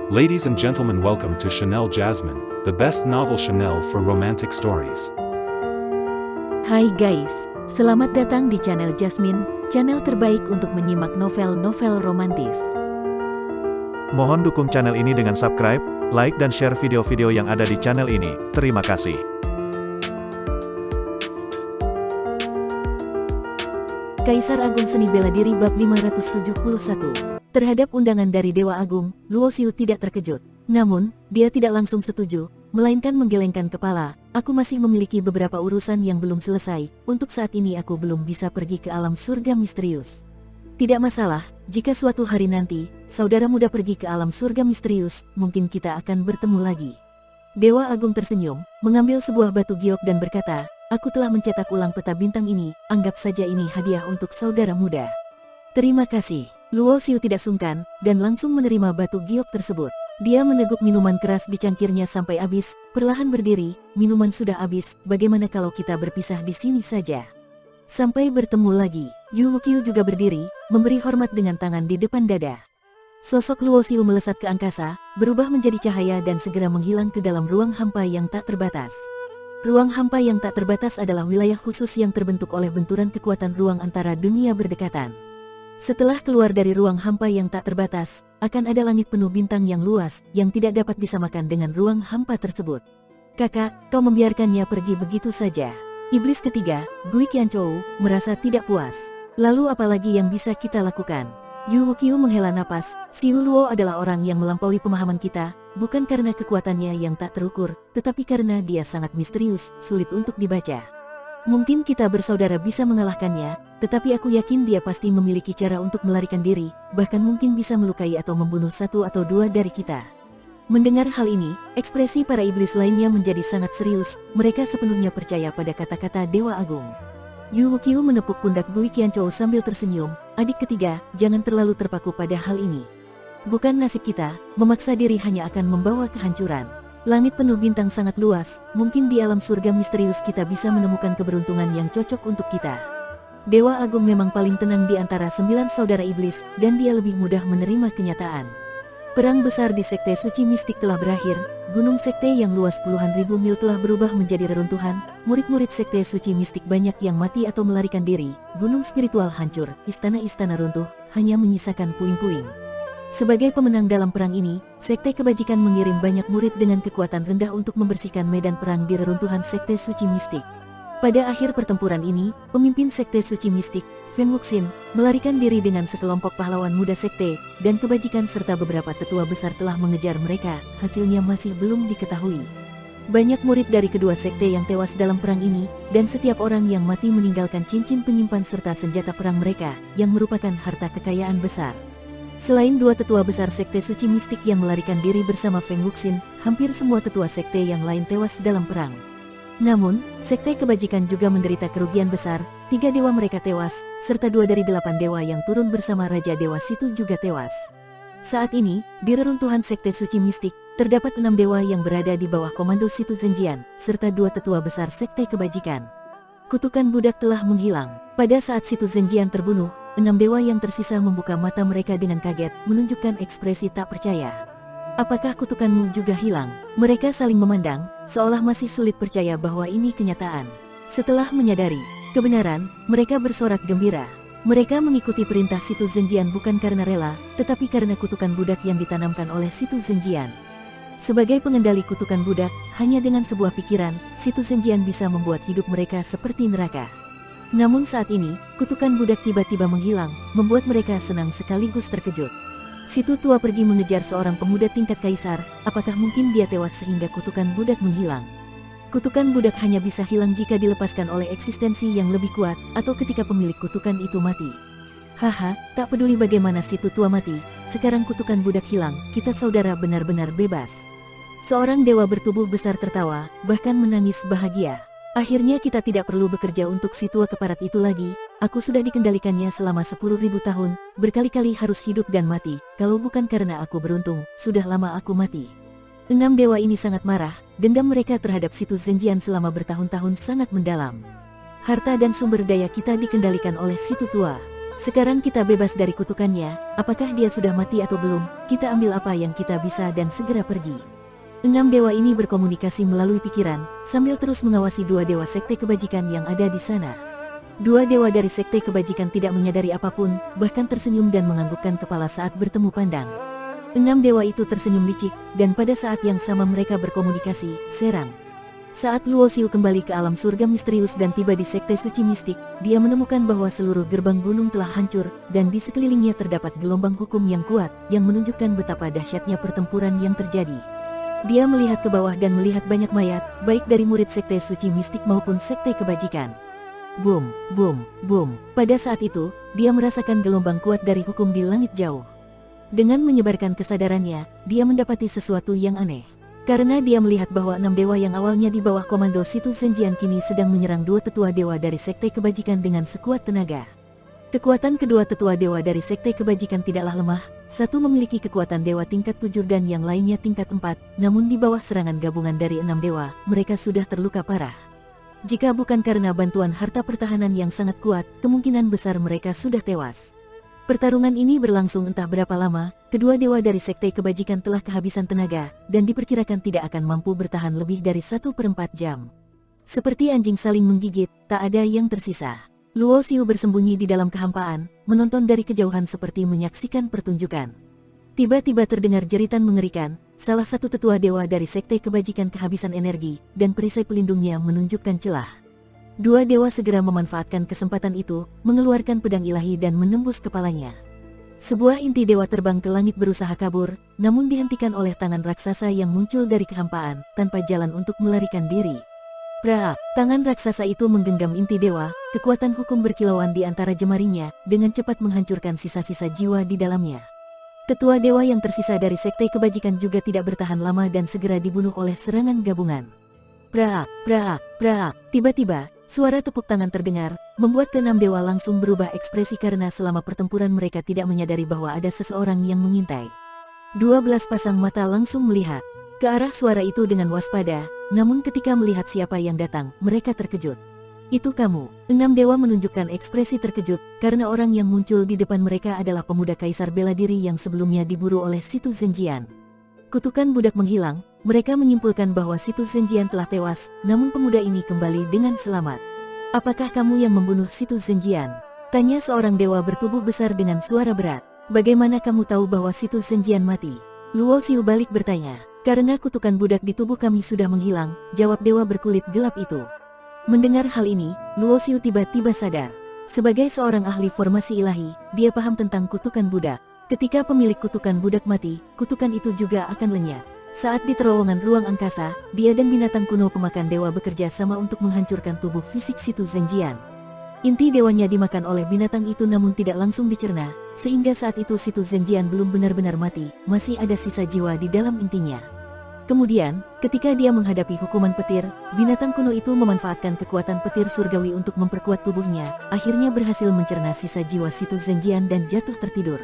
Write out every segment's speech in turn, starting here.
Ladies and gentlemen, welcome to Chanel Jasmine, the best novel Chanel for romantic stories. Hai guys, selamat datang di channel Jasmine, channel terbaik untuk menyimak novel-novel romantis. Mohon dukung channel ini dengan subscribe, like dan share video-video yang ada di channel ini. Terima kasih. Kaisar Agung Seni Bela Diri Bab 571. Terhadap undangan dari Dewa Agung, Luo Xiu tidak terkejut. Namun, dia tidak langsung setuju, melainkan menggelengkan kepala. Aku masih memiliki beberapa urusan yang belum selesai. Untuk saat ini aku belum bisa pergi ke alam surga misterius. Tidak masalah, jika suatu hari nanti, saudara muda pergi ke alam surga misterius, mungkin kita akan bertemu lagi. Dewa Agung tersenyum, mengambil sebuah batu giok dan berkata, aku telah mencetak ulang peta bintang ini, anggap saja ini hadiah untuk saudara muda. Terima kasih. Luo Xiu tidak sungkan, dan langsung menerima batu giok tersebut. Dia meneguk minuman keras di cangkirnya sampai habis, perlahan berdiri, minuman sudah habis, bagaimana kalau kita berpisah di sini saja? Sampai bertemu lagi. Yu Wuqiu juga berdiri, memberi hormat dengan tangan di depan dada. Sosok Luo Xiu melesat ke angkasa, berubah menjadi cahaya dan segera menghilang ke dalam ruang hampa yang tak terbatas. Ruang hampa yang tak terbatas adalah wilayah khusus yang terbentuk oleh benturan kekuatan ruang antara dunia berdekatan. Setelah keluar dari ruang hampa yang tak terbatas, akan ada langit penuh bintang yang luas, yang tidak dapat disamakan dengan ruang hampa tersebut. Kakak, kau membiarkannya pergi begitu saja. Iblis ketiga, Gui Qianzhou, merasa tidak puas. Lalu apalagi yang bisa kita lakukan? Yu Wuqiu menghela napas, Xiu Luo adalah orang yang melampaui pemahaman kita, bukan karena kekuatannya yang tak terukur, tetapi karena dia sangat misterius, sulit untuk dibaca. Mungkin kita bersaudara bisa mengalahkannya, tetapi aku yakin dia pasti memiliki cara untuk melarikan diri, bahkan mungkin bisa melukai atau membunuh satu atau dua dari kita. Mendengar hal ini, ekspresi para iblis lainnya menjadi sangat serius, mereka sepenuhnya percaya pada kata-kata Dewa Agung. Yu Wuqiu menepuk pundak Gui Qianzhou sambil tersenyum, adik ketiga, jangan terlalu terpaku pada hal ini. Bukan nasib kita, memaksa diri hanya akan membawa kehancuran. Langit penuh bintang sangat luas, mungkin di alam surga misterius kita bisa menemukan keberuntungan yang cocok untuk kita. Dewa Agung memang paling tenang di antara 9 saudara iblis, dan dia lebih mudah menerima kenyataan. Perang besar di Sekte Suci Mistik telah berakhir, gunung sekte yang luas puluhan ribu mil telah berubah menjadi reruntuhan, murid-murid Sekte Suci Mistik banyak yang mati atau melarikan diri, gunung spiritual hancur, istana-istana runtuh, hanya menyisakan puing-puing. Sebagai pemenang dalam perang ini, Sekte Kebajikan mengirim banyak murid dengan kekuatan rendah untuk membersihkan medan perang di reruntuhan Sekte Suci Mistik. Pada akhir pertempuran ini, pemimpin Sekte Suci Mistik, Feng Wuxin, melarikan diri dengan sekelompok pahlawan muda Sekte, dan Kebajikan serta beberapa tetua besar telah mengejar mereka, hasilnya masih belum diketahui. Banyak murid dari kedua sekte yang tewas dalam perang ini, dan setiap orang yang mati meninggalkan cincin penyimpan serta senjata perang mereka, yang merupakan harta kekayaan besar. Selain dua tetua besar Sekte Suci Mistik yang melarikan diri bersama Feng Wuxin, hampir semua tetua sekte yang lain tewas dalam perang. Namun, Sekte Kebajikan juga menderita kerugian besar, 3 dewa mereka tewas, serta 2 dari 8 dewa yang turun bersama Raja Dewa Situ juga tewas. Saat ini, di reruntuhan Sekte Suci Mistik, terdapat 6 dewa yang berada di bawah komando Situ Zhenjian, serta 2 tetua besar Sekte Kebajikan. Kutukan budak telah menghilang. Pada saat Situ Zhenjian terbunuh, 6 dewa yang tersisa membuka mata mereka dengan kaget, menunjukkan ekspresi tak percaya. Apakah kutukanmu juga hilang? Mereka saling memandang, seolah masih sulit percaya bahwa ini kenyataan. Setelah menyadari kebenaran, mereka bersorak gembira. Mereka mengikuti perintah Situ Zhenjian bukan karena rela, tetapi karena kutukan budak yang ditanamkan oleh Situ Zhenjian. Sebagai pengendali kutukan budak, hanya dengan sebuah pikiran, Situ Zhenjian bisa membuat hidup mereka seperti neraka. Namun saat ini, kutukan budak tiba-tiba menghilang, membuat mereka senang sekaligus terkejut. Situ tua pergi mengejar seorang pemuda tingkat kaisar, apakah mungkin dia tewas sehingga kutukan budak menghilang? Kutukan budak hanya bisa hilang jika dilepaskan oleh eksistensi yang lebih kuat, atau ketika pemilik kutukan itu mati. Haha, tak peduli bagaimana Situ tua mati, sekarang kutukan budak hilang, kita saudara benar-benar bebas. Seorang dewa bertubuh besar tertawa, bahkan menangis bahagia. Akhirnya kita tidak perlu bekerja untuk si tua keparat itu lagi, aku sudah dikendalikannya selama 10.000 tahun, berkali-kali harus hidup dan mati, kalau bukan karena aku beruntung, sudah lama aku mati. 6 dewa ini sangat marah, dendam mereka terhadap Situ Zhenjian selama bertahun-tahun sangat mendalam. Harta dan sumber daya kita dikendalikan oleh Situ tua. Sekarang kita bebas dari kutukannya, apakah dia sudah mati atau belum, kita ambil apa yang kita bisa dan segera pergi. 6 dewa ini berkomunikasi melalui pikiran, sambil terus mengawasi 2 dewa sekte kebajikan yang ada di sana. 2 dewa dari sekte kebajikan tidak menyadari apapun, bahkan tersenyum dan menganggukkan kepala saat bertemu pandang. 6 dewa itu tersenyum licik, dan pada saat yang sama mereka berkomunikasi, serang. Saat Luo Xiu kembali ke alam surga misterius dan tiba di sekte suci mistik, dia menemukan bahwa seluruh gerbang gunung telah hancur, dan di sekelilingnya terdapat gelombang hukum yang kuat, yang menunjukkan betapa dahsyatnya pertempuran yang terjadi. Dia melihat ke bawah dan melihat banyak mayat, baik dari murid sekte suci mistik maupun sekte kebajikan. Boom, boom, boom. Pada saat itu, dia merasakan gelombang kuat dari hukum di langit jauh. Dengan menyebarkan kesadarannya, dia mendapati sesuatu yang aneh. Karena dia melihat bahwa 6 dewa yang awalnya di bawah komando Situ Zhenjian kini sedang menyerang 2 tetua dewa dari sekte kebajikan dengan sekuat tenaga. Kekuatan kedua tetua dewa dari sekte kebajikan tidaklah lemah, satu memiliki kekuatan dewa tingkat 7 dan yang lainnya tingkat 4, namun di bawah serangan gabungan dari 6 dewa, mereka sudah terluka parah. Jika bukan karena bantuan harta pertahanan yang sangat kuat, kemungkinan besar mereka sudah tewas. Pertarungan ini berlangsung entah berapa lama, kedua dewa dari sekte kebajikan telah kehabisan tenaga, dan diperkirakan tidak akan mampu bertahan lebih dari 1/4 jam. Seperti anjing saling menggigit, tak ada yang tersisa. Luo Xiu bersembunyi di dalam kehampaan, menonton dari kejauhan seperti menyaksikan pertunjukan. Tiba-tiba terdengar jeritan mengerikan, salah satu tetua dewa dari sekte kebajikan kehabisan energi, dan perisai pelindungnya menunjukkan celah. 2 dewa segera memanfaatkan kesempatan itu, mengeluarkan pedang ilahi dan menembus kepalanya. Sebuah inti dewa terbang ke langit berusaha kabur, namun dihentikan oleh tangan raksasa yang muncul dari kehampaan, tanpa jalan untuk melarikan diri. Prak! Tangan raksasa itu menggenggam inti dewa, kekuatan hukum berkilauan di antara jemarinya, dengan cepat menghancurkan sisa-sisa jiwa di dalamnya. Tetua dewa yang tersisa dari sekte kebajikan juga tidak bertahan lama dan segera dibunuh oleh serangan gabungan. Prak! Prak! Prak! Tiba-tiba, suara tepuk tangan terdengar, membuat ke-6 dewa langsung berubah ekspresi karena selama pertempuran mereka tidak menyadari bahwa ada seseorang yang mengintai. 12 pasang mata langsung melihat ke arah suara itu dengan waspada, namun ketika melihat siapa yang datang, mereka terkejut. Itu kamu. 6 dewa menunjukkan ekspresi terkejut, karena orang yang muncul di depan mereka adalah pemuda kaisar bela diri yang sebelumnya diburu oleh Situ Zhenjian. Kutukan budak menghilang, mereka menyimpulkan bahwa Situ Zhenjian telah tewas, namun pemuda ini kembali dengan selamat. Apakah kamu yang membunuh Situ Zhenjian? Tanya seorang dewa bertubuh besar dengan suara berat. Bagaimana kamu tahu bahwa Situ Zhenjian mati? Luo Xiu balik bertanya. Karena kutukan budak di tubuh kami sudah menghilang, jawab dewa berkulit gelap itu. Mendengar hal ini, Luo Xiu tiba-tiba sadar. Sebagai seorang ahli formasi ilahi, dia paham tentang kutukan budak. Ketika pemilik kutukan budak mati, kutukan itu juga akan lenyap. Saat di terowongan ruang angkasa, dia dan binatang kuno pemakan dewa bekerja sama untuk menghancurkan tubuh fisik Situ Zhenjian. Inti dewanya dimakan oleh binatang itu namun tidak langsung dicerna, sehingga saat itu Situ Zhenjian belum benar-benar mati, masih ada sisa jiwa di dalam intinya. Kemudian, ketika dia menghadapi hukuman petir, binatang kuno itu memanfaatkan kekuatan petir surgawi untuk memperkuat tubuhnya, akhirnya berhasil mencerna sisa jiwa Situ Zhenjian dan jatuh tertidur.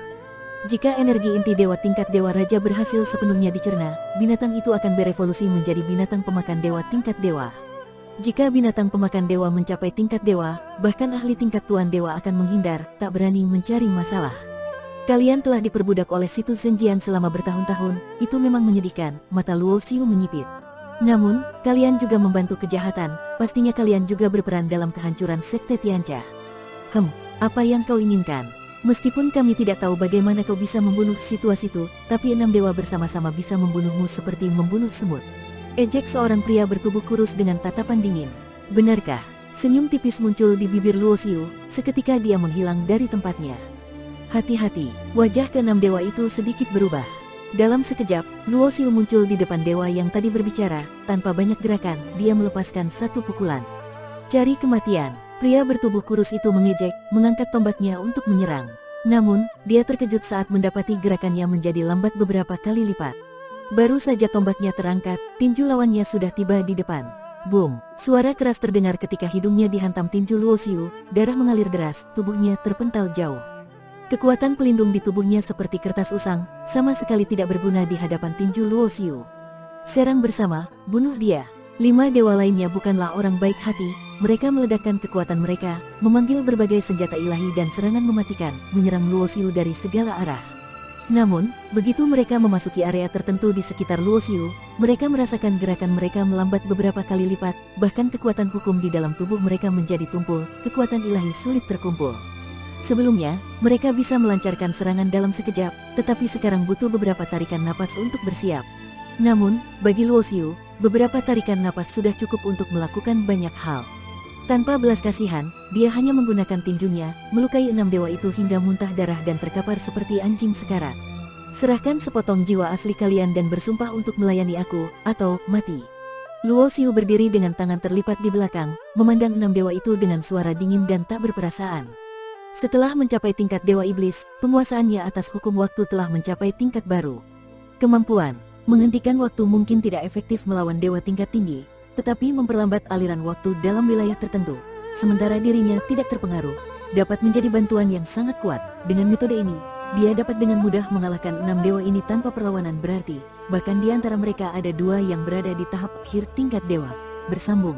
Jika energi inti dewa tingkat dewa raja berhasil sepenuhnya dicerna, binatang itu akan berevolusi menjadi binatang pemakan dewa tingkat dewa. Jika binatang pemakan dewa mencapai tingkat dewa, bahkan ahli tingkat tuan dewa akan menghindar, tak berani mencari masalah. Kalian telah diperbudak oleh Situ Zhenjian selama bertahun-tahun, itu memang menyedihkan, mata Luo Xiu menyipit. Namun, kalian juga membantu kejahatan, pastinya kalian juga berperan dalam kehancuran sekte Tiancha. Apa yang kau inginkan? Meskipun kami tidak tahu bagaimana kau bisa membunuh Situ, tapi 6 dewa bersama-sama bisa membunuhmu seperti membunuh semut. Ejek seorang pria bertubuh kurus dengan tatapan dingin. Benarkah? Senyum tipis muncul di bibir Luo Xiu, seketika dia menghilang dari tempatnya. Hati-hati, wajah ke-6 dewa itu sedikit berubah. Dalam sekejap, Luo Xiu muncul di depan dewa yang tadi berbicara, tanpa banyak gerakan, dia melepaskan satu pukulan. Cari kematian. Pria bertubuh kurus itu mengejek, mengangkat tombaknya untuk menyerang. Namun, dia terkejut saat mendapati gerakannya menjadi lambat beberapa kali lipat. Baru saja tombaknya terangkat, tinju lawannya sudah tiba di depan. Boom! Suara keras terdengar ketika hidungnya dihantam tinju Luo Xiu, darah mengalir deras, tubuhnya terpental jauh. Kekuatan pelindung di tubuhnya seperti kertas usang, sama sekali tidak berguna di hadapan tinju Luo Xiu. Serang bersama, bunuh dia. 5 dewa lainnya bukanlah orang baik hati, mereka meledakkan kekuatan mereka, memanggil berbagai senjata ilahi dan serangan mematikan, menyerang Luoxiu dari segala arah. Namun, begitu mereka memasuki area tertentu di sekitar Luoxiu, mereka merasakan gerakan mereka melambat beberapa kali lipat, bahkan kekuatan hukum di dalam tubuh mereka menjadi tumpul, kekuatan ilahi sulit terkumpul. Sebelumnya, mereka bisa melancarkan serangan dalam sekejap, tetapi sekarang butuh beberapa tarikan napas untuk bersiap. Namun, bagi Luoxiu, beberapa tarikan napas sudah cukup untuk melakukan banyak hal. Tanpa belas kasihan, dia hanya menggunakan tinjunya, melukai 6 dewa itu hingga muntah darah dan terkapar seperti anjing sekarat. Serahkan sepotong jiwa asli kalian dan bersumpah untuk melayani aku, atau mati. Luoxiu berdiri dengan tangan terlipat di belakang, memandang 6 dewa itu dengan suara dingin dan tak berperasaan. Setelah mencapai tingkat dewa iblis, penguasaannya atas hukum waktu telah mencapai tingkat baru. Kemampuan menghentikan waktu mungkin tidak efektif melawan dewa tingkat tinggi, tetapi memperlambat aliran waktu dalam wilayah tertentu, sementara dirinya tidak terpengaruh, dapat menjadi bantuan yang sangat kuat. Dengan metode ini, dia dapat dengan mudah mengalahkan 6 dewa ini tanpa perlawanan berarti, bahkan di antara mereka ada 2 yang berada di tahap akhir tingkat dewa. Bersambung.